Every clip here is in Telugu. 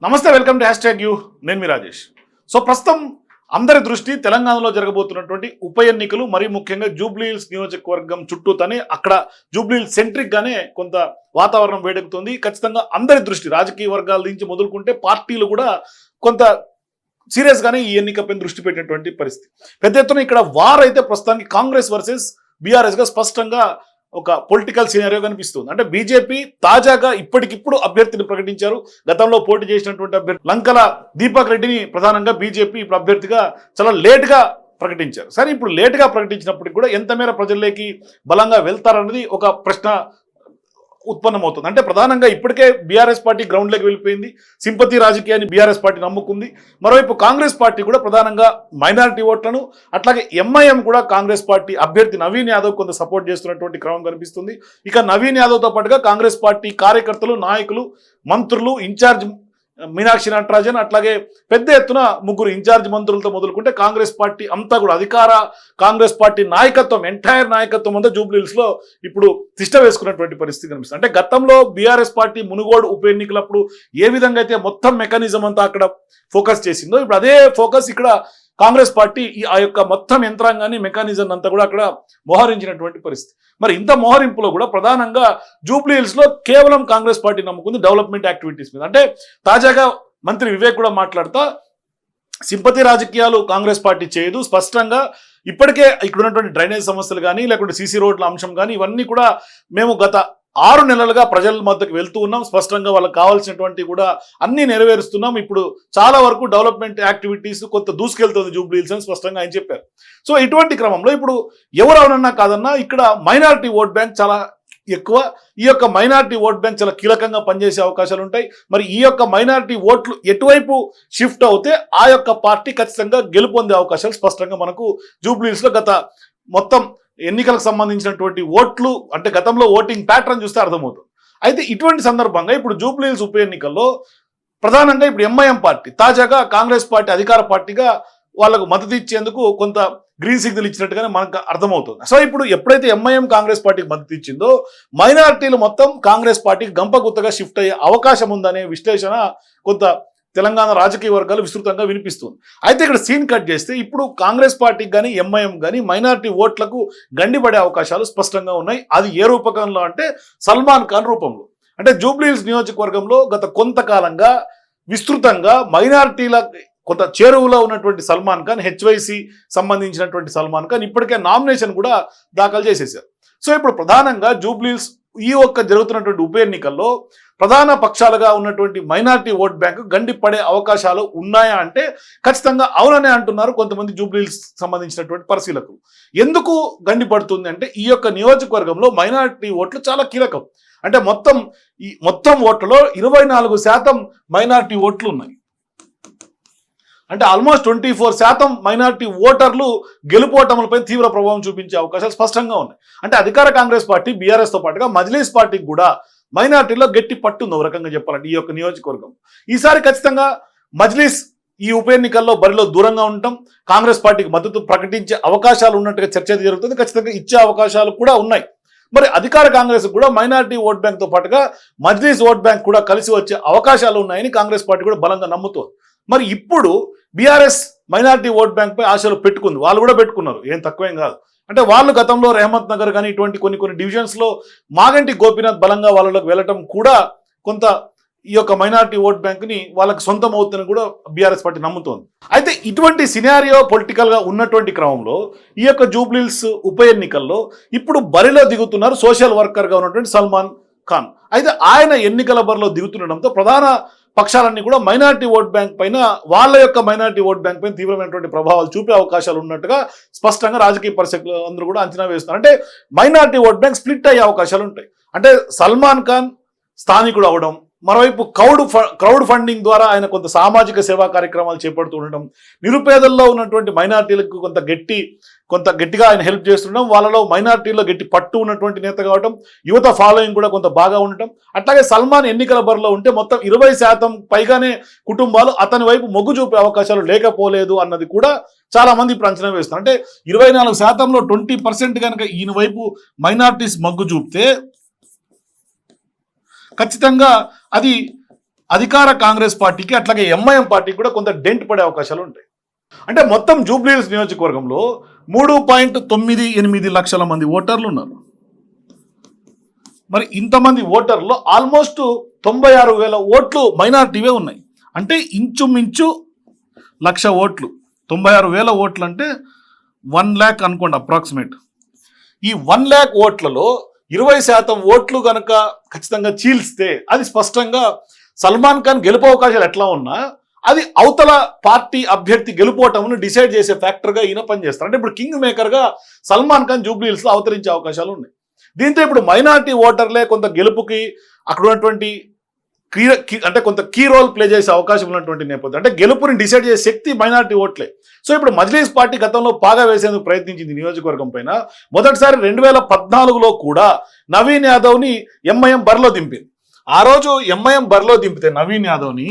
నమస్తే, వెల్కమ్ టు #యూ. నేను మీ రాజేష్. సో ప్రస్తుతం అందరి దృష్టి తెలంగాణలో జరగబోతున్నటువంటి ఉప ఎన్నికలు, మరీ ముఖ్యంగా జూబ్లీహిల్స్ నియోజకవర్గం చుట్టూతోనే అక్కడ జూబ్లీహిల్స్ సెంట్రిక్ గానే కొంత వాతావరణం వేడెక్కుతుంది. ఖచ్చితంగా అందరి దృష్టి రాజకీయ వర్గాల నుంచి మొదలుకుంటే పార్టీలు కూడా కొంత సీరియస్ గానే ఈ ఎన్నికపై దృష్టి పెట్టినటువంటి పరిస్థితి. పెద్ద ఎత్తున ఇక్కడ వార్ అయితే ప్రస్తుతానికి కాంగ్రెస్ వర్సెస్ బీఆర్ఎస్ గా స్పష్టంగా ఒక పొలిటికల్ సినారియో కనిపిస్తుంది. అంటే బీజేపీ తాజాగా ఇప్పటికిప్పుడు అభ్యర్థిని ప్రకటించారు. గతంలో పోటీ చేసినటువంటి అభ్యర్థి లంకల దీపక్ రెడ్డిని ప్రధానంగా బీజేపీ ఇప్పుడు అభ్యర్థిగా చాలా లేట్గా ప్రకటించారు. సరే, ఇప్పుడు లేట్గా ప్రకటించినప్పటికీ కూడా ఎంత మేర ప్రజల్లోకి బలంగా వెళ్తారన్నది ఒక ప్రశ్న ఉత్పన్నమవుతుంది. అంటే ప్రధానంగా ఇప్పటికే బీఆర్ఎస్ పార్టీ గ్రౌండ్లోకి వెళ్ళిపోయింది. సింపతి రాజకీయాన్ని బీఆర్ఎస్ పార్టీ నమ్ముకుంది. మరోవైపు కాంగ్రెస్ పార్టీ కూడా ప్రధానంగా మైనారిటీ ఓట్లను, అట్లాగే ఎంఐఎం కూడా కాంగ్రెస్ పార్టీ అభ్యర్థి నవీన్ యాదవ్ కొంత సపోర్ట్ చేస్తున్నటువంటి క్రమం కనిపిస్తుంది. ఇక నవీన్ యాదవ్తో పాటుగా కాంగ్రెస్ పార్టీ కార్యకర్తలు, నాయకులు, మంత్రులు, ఇన్ఛార్జ్ మీనాక్షి నటరాజన్, అట్లాగే పెద్ద ఎత్తున ముగ్గురు ఇన్ఛార్జ్ మంత్రులతో మొదలుకుంటే కాంగ్రెస్ పార్టీ అంతా కూడా అధికార కాంగ్రెస్ పార్టీ నాయకత్వం, ఎంటైర్ నాయకత్వం అంతా జూబ్లీహిల్స్ లో ఇప్పుడు తిష్ట వేసుకున్నటువంటి పరిస్థితి కనిపిస్తుంది. అంటే గతంలో బీఆర్ఎస్ పార్టీ మునుగోడు ఉప ఎన్నికలప్పుడు ఏ విధంగా అయితే మొత్తం మెకానిజం అంతా అక్కడ ఫోకస్ చేసిందో, ఇప్పుడు అదే ఫోకస్ ఇక్కడ కాంగ్రెస్ పార్టీ ఆ యొక్క మొత్తం యంత్రాంగాన్ని, మెకానిజం అంతా కూడా అక్కడ మోహరించినటువంటి పరిస్థితి. మరి ఇంత మోహరింపులో కూడా ప్రధానంగా జూబ్లీహిల్స్ లో కేవలం కాంగ్రెస్ పార్టీ నమ్ముకుంది డెవలప్మెంట్ యాక్టివిటీస్ మీద. అంటే తాజాగా మంత్రి వివేక్ కూడా మాట్లాడుతా సింపతి రాజకీయాలు కాంగ్రెస్ పార్టీ చేయదు, స్పష్టంగా ఇప్పటికే ఇక్కడ ఉన్నటువంటి డ్రైనేజ్ సమస్యలు కానీ, లేకుంటే సీసీ రోడ్ల అంశం కానీ, ఇవన్నీ కూడా మేము గత 6 నెలలుగా ప్రజల మధ్యకు వెళ్తూ ఉన్నాం. స్పష్టంగా వాళ్ళకి కావాల్సినటువంటి కూడా అన్ని నెరవేరుస్తున్నాం. ఇప్పుడు చాలా వరకు డెవలప్మెంట్ యాక్టివిటీస్ కొంత దూసుకెళ్తుంది జూబ్లీహిల్స్ అని స్పష్టంగా ఆయన చెప్పారు. సో ఇటువంటి క్రమంలో ఇప్పుడు ఎవరు అవునన్నా కాదన్నా ఇక్కడ మైనారిటీ ఓట్ బ్యాంక్ చాలా ఎక్కువ. ఈ యొక్క మైనారిటీ ఓట్ బ్యాంక్ చాలా కీలకంగా పనిచేసే అవకాశాలు ఉంటాయి. మరి ఈ యొక్క మైనారిటీ ఓట్లు ఎటువైపు షిఫ్ట్ అవుతే ఆ యొక్క పార్టీ ఖచ్చితంగా గెలుపొందే అవకాశాలు స్పష్టంగా మనకు జూబ్లీహిల్స్ లో గత మొత్తం ఎన్నికలకు సంబంధించినటువంటి ఓట్లు, అంటే గతంలో ఓటింగ్ ప్యాటర్న్ చూస్తే అర్థమవుతుంది. అయితే ఇటువంటి సందర్భంగా ఇప్పుడు జూబ్లీహిల్స్ ఉప ఎన్నికల్లో ప్రధానంగా ఇప్పుడు ఎంఐఎం పార్టీ తాజాగా కాంగ్రెస్ పార్టీ అధికార పార్టీగా వాళ్ళకు మద్దతు ఇచ్చేందుకు కొంత గ్రీన్ సిగ్నల్ ఇచ్చినట్టుగానే మనకు అర్థమవుతుంది. సో ఇప్పుడు ఎప్పుడైతే ఎంఐఎం కాంగ్రెస్ పార్టీకి మద్దతు ఇచ్చిందో మైనారిటీలు మొత్తం కాంగ్రెస్ పార్టీకి గంపగుత్తగా షిఫ్ట్ అయ్యే అవకాశం ఉందనే విశ్లేషణ కొంత తెలంగాణ రాజకీయ వర్గాలు విస్తృతంగా వినిపిస్తుంది. అయితే ఇక్కడ సీన్ కట్ చేస్తే ఇప్పుడు కాంగ్రెస్ పార్టీకి కానీ, ఎంఐఎం కానీ మైనారిటీ ఓట్లకు గండిపడే అవకాశాలు స్పష్టంగా ఉన్నాయి. అది ఏ రూపకంలో అంటే సల్మాన్ ఖాన్ రూపంలో. అంటే జూబ్లీహిల్స్ నియోజకవర్గంలో గత కొంతకాలంగా విస్తృతంగా మైనారిటీల కొంత చేరువలో ఉన్నటువంటి సల్మాన్ ఖాన్, హెచ్వైసి సంబంధించినటువంటి సల్మాన్ ఖాన్ ఇప్పటికే నామినేషన్ కూడా దాఖలు చేసేసారు. సో ఇప్పుడు ప్రధానంగా జూబ్లీహిల్స్ ఈ ఒక్క జరుగుతున్నటువంటి ఉప ఎన్నికల్లో ప్రధాన పక్షాలుగా ఉన్నటువంటి మైనారిటీ ఓట్ బ్యాంకు గండి పడే అవకాశాలు ఉన్నాయా అంటే ఖచ్చితంగా అవుననే అంటున్నారు కొంతమంది జూబ్లీహిల్స్ సంబంధించినటువంటి పరిశీలకులు. ఎందుకు గండి పడుతుంది అంటే ఈ యొక్క నియోజకవర్గంలో మైనారిటీ ఓట్లు చాలా కీలకం. అంటే మొత్తం ఓట్లలో 24% మైనారిటీ ఓట్లు ఉన్నాయి. అంటే ఆల్మోస్ట్ 24% మైనారిటీ ఓటర్లు గెలుపోటములపై తీవ్ర ప్రభావం చూపించే అవకాశాలు స్పష్టంగా ఉన్నాయి. అంటే అధికార కాంగ్రెస్ పార్టీ బీఆర్ఎస్తో పాటుగా మజ్లీస్ పార్టీకి కూడా మైనారిటీలో గట్టి పట్టుంది ఒక రకంగా చెప్పాలంటే ఈ యొక్క నియోజకవర్గం. ఈసారి ఖచ్చితంగా మజ్లీస్ ఈ ఉప ఎన్నికల్లో బరిలో దూరంగా ఉండటం, కాంగ్రెస్ పార్టీకి మద్దతు ప్రకటించే అవకాశాలు ఉన్నట్టుగా చర్చ జరుగుతుంది. ఖచ్చితంగా ఇచ్చే అవకాశాలు కూడా ఉన్నాయి. మరి అధికార కాంగ్రెస్ కూడా మైనారిటీ ఓట్ బ్యాంక్తో పాటుగా మజ్లీస్ ఓట్ బ్యాంక్ కూడా కలిసి వచ్చే అవకాశాలు ఉన్నాయని కాంగ్రెస్ పార్టీ కూడా బలంగా నమ్ముతోంది. మరి ఇప్పుడు బీఆర్ఎస్ మైనారిటీ ఓట్ బ్యాంక్ పై ఆశలు పెట్టుకుంది, వాళ్ళు కూడా పెట్టుకున్నారు, ఏం తక్కువేం కాదు. అంటే వాళ్ళు గతంలో రెహమత్ నగర్ కానీ ఇటువంటి కొన్ని డివిజన్స్ లో మాగంటి గోపీనాథ్ బలంగా వాళ్ళలోకి వెళ్ళటం కూడా కొంత ఈ యొక్క మైనారిటీ ఓట్ బ్యాంక్ ని వాళ్ళకి సొంతం అవుతుందని కూడా బీఆర్ఎస్ పార్టీ నమ్ముతోంది. అయితే ఇటువంటి సినారియో పొలిటికల్ గా ఉన్నటువంటి క్రమంలో ఈ యొక్క జూబ్లీహిల్స్ ఉప ఎన్నికల్లో ఇప్పుడు బరిలో దిగుతున్నారు సోషల్ వర్కర్ గా ఉన్నటువంటి సల్మాన్ ఖాన్. అయితే ఆయన ఎన్నికల బరిలో దిగుతుండడంతో ప్రధాన పక్షాలన్నీ కూడా మైనారిటీ ఓట్ బ్యాంక్ పైన, వాళ్ళ యొక్క మైనారిటీ ఓట్ బ్యాంక్ పైన తీవ్రమైనటువంటి ప్రభావాలు చూపే అవకాశాలు ఉన్నట్టుగా స్పష్టంగా రాజకీయ పరిస్థితులు అందరూ కూడా అంచనా వేస్తున్నారు. అంటే మైనారిటీ ఓట్ బ్యాంక్ స్ప్లిట్ అయ్యే అవకాశాలు ఉంటాయి. అంటే సల్మాన్ ఖాన్ స్థానికుడు అవడం, మరోవైపు క్రౌడ్ ఫండింగ్ ద్వారా ఆయన కొంత సామాజిక సేవా కార్యక్రమాలు చేపడుతూ ఉండడం, నిరుపేదల్లో ఉన్నటువంటి మైనారిటీలకు కొంత గట్టిగా ఆయన హెల్ప్ చేస్తుండడం, వాళ్ళలో మైనారిటీలో గట్టి పట్టు ఉన్నటువంటి నేత కావడం, యువత ఫాలోయింగ్ కూడా కొంత బాగా ఉండటం. అట్లాగే సల్మాన్ ఎన్నికల బరిలో ఉంటే మొత్తం 20% పైగానే కుటుంబాలు అతని వైపు మొగ్గు చూపే అవకాశాలు లేకపోలేదు అన్నది కూడా చాలా మంది ఇప్పుడు అంచనా వేస్తున్నారు. అంటే 24%లో 20% కనుక ఈయన వైపు మైనారిటీస్ మొగ్గు చూపితే ఖచ్చితంగా అది అధికార కాంగ్రెస్ పార్టీకి అట్లాగే ఎంఐఎం పార్టీకి కూడా కొంత డెంట్ పడే అవకాశాలు ఉంటాయి. అంటే మొత్తం జూబ్లీహిల్స్ నియోజకవర్గంలో 3.98 లక్షల మంది ఓటర్లు ఉన్నారు. మరి ఇంతమంది ఓటర్లు ఆల్మోస్ట్ 96,000 ఓట్లు మైనారిటీవే ఉన్నాయి. అంటే ఇంచుమించు 1,00,000 ఓట్లు, 96,000 ఓట్లు అంటే 1 lakh అనుకోండి అప్రాక్సిమేట్. ఈ 1 lakh ఓట్లలో 20% ఓట్లు కనుక ఖచ్చితంగా చీల్స్తే అది స్పష్టంగా సల్మాన్ ఖాన్ గెలుపు అవకాశాలు ఎట్లా ఉన్నా అది అవతల పార్టీ అభ్యర్థి గెలుపోవటంను డిసైడ్ చేసే ఫ్యాక్టర్గా ఈయన పనిచేస్తారు. అంటే ఇప్పుడు కింగ్ మేకర్గా సల్మాన్ ఖాన్ జూబ్లీహిల్స్లో అవతరించే అవకాశాలు ఉన్నాయి. దీంతో ఇప్పుడు మైనారిటీ ఓటర్లే కొంత గెలుపుకి అక్కడ ఉన్నటువంటి అంటే కొంత కీ రోల్ ప్లే చేసే అవకాశం ఉన్నటువంటి నేపథ్యం. అంటే గెలుపుని డిసైడ్ చేసే శక్తి మైనారిటీ ఓట్లే. సో ఇప్పుడు మజ్లీస్ పార్టీ గతంలో పాగా వేసేందుకు ప్రయత్నించింది నియోజకవర్గం పైన. మొదటిసారి 2014లో కూడా నవీన్ యాదవ్ని ఎంఐఎం బరిలో దింపింది. ఆ రోజు ఎంఐఎం బరిలో దింపితే నవీన్ యాదవ్ని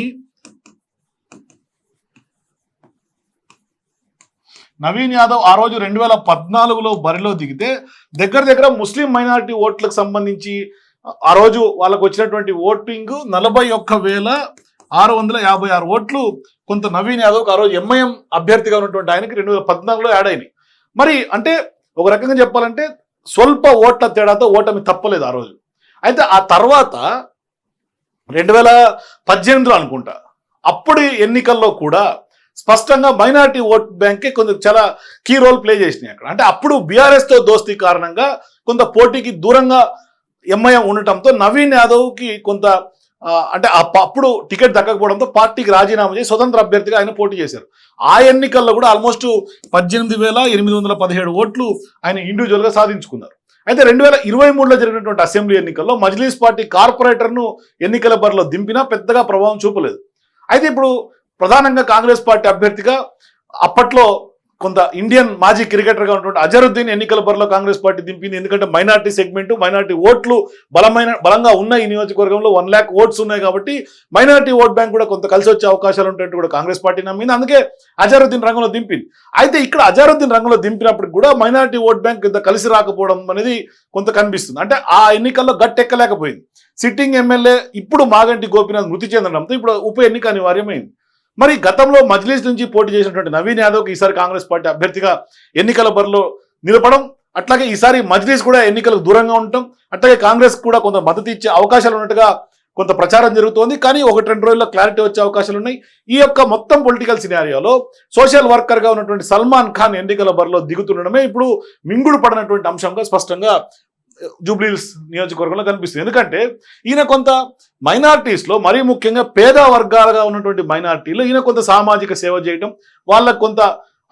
ఆ రోజు 2014లో బరిలో దిగితే దగ్గర ముస్లిం మైనారిటీ ఓట్లకు సంబంధించి ఆ రోజు వాళ్ళకు వచ్చినటువంటి ఓటింగ్ 41,656 ఓట్లు కొంత నవీన్ యాదవ్ ఆ రోజు ఎంఐఎం అభ్యర్థిగా ఉన్నటువంటి ఆయనకి 2014లో యాడ్ అయినాయి. మరి అంటే ఒక రకంగా చెప్పాలంటే స్వల్ప ఓట్ల తేడాతో ఓటమి తప్పలేదు ఆ రోజు. అయితే ఆ తర్వాత 2018లో అనుకుంటా అప్పుడు ఎన్నికల్లో కూడా స్పష్టంగా మైనారిటీ ఓట్ బ్యాంకే కొంచెం చాలా కీ రోల్ ప్లే చేసినాయి అక్కడ. అంటే అప్పుడు బీఆర్ఎస్తో దోస్తీ కారణంగా కొంత పోటీకి దూరంగా ఎంఐఎం ఉండటంతో నవీన్ యాదవ్కి కొంత అంటే అప్పుడు టికెట్ దక్కకపోవడంతో పార్టీకి రాజీనామా చేసి స్వతంత్ర అభ్యర్థిగా ఆయన పోటీ చేశారు. ఆ ఎన్నికల్లో కూడా ఆల్మోస్ట్ 18,817 ఓట్లు ఆయన ఇండివిజువల్గా సాధించుకున్నారు. అయితే 2023లో జరిగినటువంటి అసెంబ్లీ ఎన్నికల్లో మజ్లీస్ పార్టీ కార్పొరేటర్ను ఎన్నికల బరిలో దింపినా పెద్దగా ప్రభావం చూపలేదు. అయితే ఇప్పుడు ప్రధానంగా కాంగ్రెస్ పార్టీ అభ్యర్థిగా అప్పట్లో కొంత ఇండియన్ మాజీ క్రికెటర్గా ఉన్నటువంటి అజరుద్దీన్ ఎన్నికల బరిలో కాంగ్రెస్ పార్టీ దింపింది. ఎందుకంటే మైనార్టీ సెగ్మెంట్, మైనార్టీ ఓట్లు బలంగా ఉన్నాయి. ఈ నియోజకవర్గంలో 1 lakh ఓట్స్ ఉన్నాయి కాబట్టి మైనార్టీ ఓట్ బ్యాంక్ కూడా కొంత కలిసి వచ్చే అవకాశాలు ఉంటాయంటూ కూడా కాంగ్రెస్ పార్టీ నమ్మింది. అందుకే అజరుద్దీన్ రంగంలో దింపింది. అయితే ఇక్కడ అజరుద్దీన్ రంగంలో దింపినప్పుడు కూడా మైనార్టీ ఓట్ బ్యాంక్ ఇంత కలిసి రాకపోవడం అనేది కొంత కనిపిస్తుంది. అంటే ఆ ఎన్నికల్లో గట్టెక్కలేకపోయింది. సిట్టింగ్ ఎమ్మెల్యే ఇప్పుడు మాగంటి గోపీనాథ్ మృతి చెందడంతో ఇప్పుడు ఉప ఎన్నిక అనివార్యమైంది. మరి గతంలో మజ్లీస్ నుంచి పోటీ చేసినటువంటి నవీన్ యాదవ్కి ఈసారి కాంగ్రెస్ పార్టీ అభ్యర్థిగా ఎన్నికల బరిలో నిలపడం, అట్లాగే ఈసారి మజ్లీస్ కూడా ఎన్నికలకు దూరంగా ఉండటం, అట్లాగే కాంగ్రెస్ కూడా కొంత మద్దతు ఇచ్చే అవకాశాలు ఉన్నట్టుగా కొంత ప్రచారం జరుగుతోంది. కానీ 1-2 రోజుల్లో క్లారిటీ వచ్చే అవకాశాలు ఉన్నాయి. ఈ యొక్క మొత్తం పొలిటికల్ సినారియోలో సోషల్ వర్కర్గా ఉన్నటువంటి సల్మాన్ ఖాన్ ఎన్నికల బరిలో దిగుతుండడమే ఇప్పుడు మింగుడు పడినటువంటి అంశంగా స్పష్టంగా జూబ్లీహిల్స్ నియోజకవర్గంలో కనిపిస్తుంది. ఎందుకంటే ఈయన కొంత మైనార్టీస్లో మరీ ముఖ్యంగా పేద వర్గాలుగా ఉన్నటువంటి మైనార్టీలో ఈయన కొంత సామాజిక సేవ చేయటం, వాళ్ళకు కొంత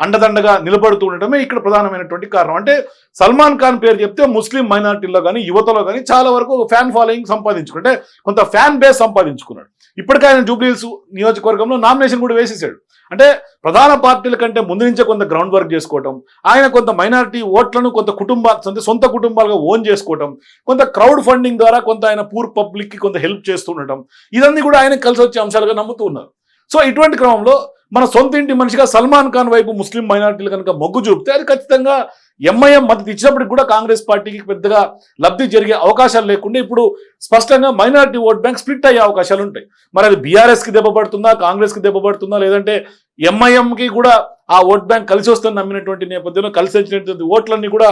అండదండగా నిలబడుతూ ఉండటమే ఇక్కడ ప్రధానమైనటువంటి కారణం. అంటే సల్మాన్ ఖాన్ పేరు చెప్తే ముస్లిం మైనార్టీల్లో కానీ యువతలో కానీ చాలా వరకు ఫ్యాన్ ఫాలోయింగ్ సంపాదించుకుంటే కొంత ఫ్యాన్ బేస్ సంపాదించుకున్నాడు. ఇప్పటికే ఆయన జూబ్లీహిల్స్ నియోజకవర్గంలో నామినేషన్ కూడా వేసేసాడు. అంటే ప్రధాన పార్టీల కంటే ముందు నుంచే కొంత గ్రౌండ్ వర్క్ చేసుకోవటం, ఆయన కొంత మైనారిటీ ఓట్లను కొంత సొంత కుటుంబాలుగా ఓన్ చేసుకోవటం, కొంత క్రౌడ్ ఫండింగ్ ద్వారా కొంత ఆయన పూర్ పబ్లిక్కి కొంత హెల్ప్ చేస్తూ ఉండటం, ఇదన్నీ కూడా ఆయన కలిసి వచ్చే అంశాలుగా నమ్ముతూ ఉన్నారు. సో ఇటువంటి క్రమంలో మన సొంత ఇంటి మనిషిగా సల్మాన్ ఖాన్ వైపు ముస్లిం మైనారిటీలు కనుక మొగ్గు చూపితే అది ఖచ్చితంగా ఎంఐఎం మద్దతు ఇచ్చినప్పటికి కూడా కాంగ్రెస్ పార్టీకి పెద్దగా లబ్ధి జరిగే అవకాశాలు లేకుండా ఇప్పుడు స్పష్టంగా మైనారిటీ ఓట్ బ్యాంక్ స్ప్లిట్ అయ్యే అవకాశాలు ఉంటాయి. మరి అది బీఆర్ఎస్కి దెబ్బపడుతుందా, కాంగ్రెస్కి దెబ్బపడుతుందా, లేదంటే ఎంఐఎంకి కూడా ఆ ఓట్ బ్యాంక్ కలిసి వస్తుందని నమ్మినటువంటి నేపథ్యంలో కలిసి వచ్చినటువంటి ఓట్లన్నీ కూడా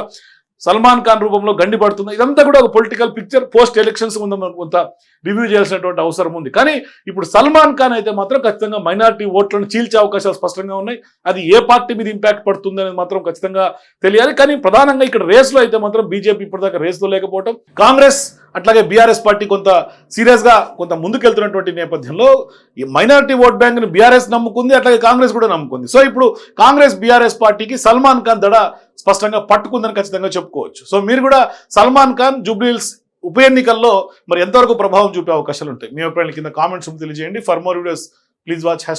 సల్మాన్ ఖాన్ రూపంలో గండిపడుతుంది. ఇదంతా కూడా ఒక పొలిటికల్ పిక్చర్ పోస్ట్ ఎలక్షన్స్ ముందు కొంత రివ్యూ చేయాల్సినటువంటి అవసరం ఉంది. కానీ ఇప్పుడు సల్మాన్ ఖాన్ అయితే మాత్రం ఖచ్చితంగా మైనారిటీ ఓట్లను చీల్చే అవకాశాలు స్పష్టంగా ఉన్నాయి. అది ఏ పార్టీ మీద ఇంపాక్ట్ పడుతుంది అనేది మాత్రం ఖచ్చితంగా తెలియాలి. కానీ ప్రధానంగా ఇక్కడ రేస్లో అయితే మాత్రం బీజేపీ ఇప్పటిదాకా రేస్లో లేకపోవడం, కాంగ్రెస్ అట్లాగే బీఆర్ఎస్ పార్టీ కొంత సీరియస్గా కొంత ముందుకెళ్తున్నటువంటి నేపథ్యంలో ఈ మైనారిటీ ఓట్ బ్యాంక్ని బీఆర్ఎస్ నమ్ముకుంది, అట్లాగే కాంగ్రెస్ కూడా నమ్ముకుంది. సో ఇప్పుడు కాంగ్రెస్ బీఆర్ఎస్ పార్టీకి సల్మాన్ ఖాన్ దడ స్పష్టంగా పట్టుకుందని ఖచ్చితంగా చెప్పుకోవచ్చు. సో మీరు కూడా సల్మాన్ ఖాన్ జూబ్లీహిల్స్ ఉప ఎన్నికల్లో మరి ఎంతవరకు ప్రభావం చూపే అవకాశాలు ఉంటాయి? మీ అభిప్రాయాలు కింద కామెంట్స్ తెలియజేయండి. For more videos please watch #.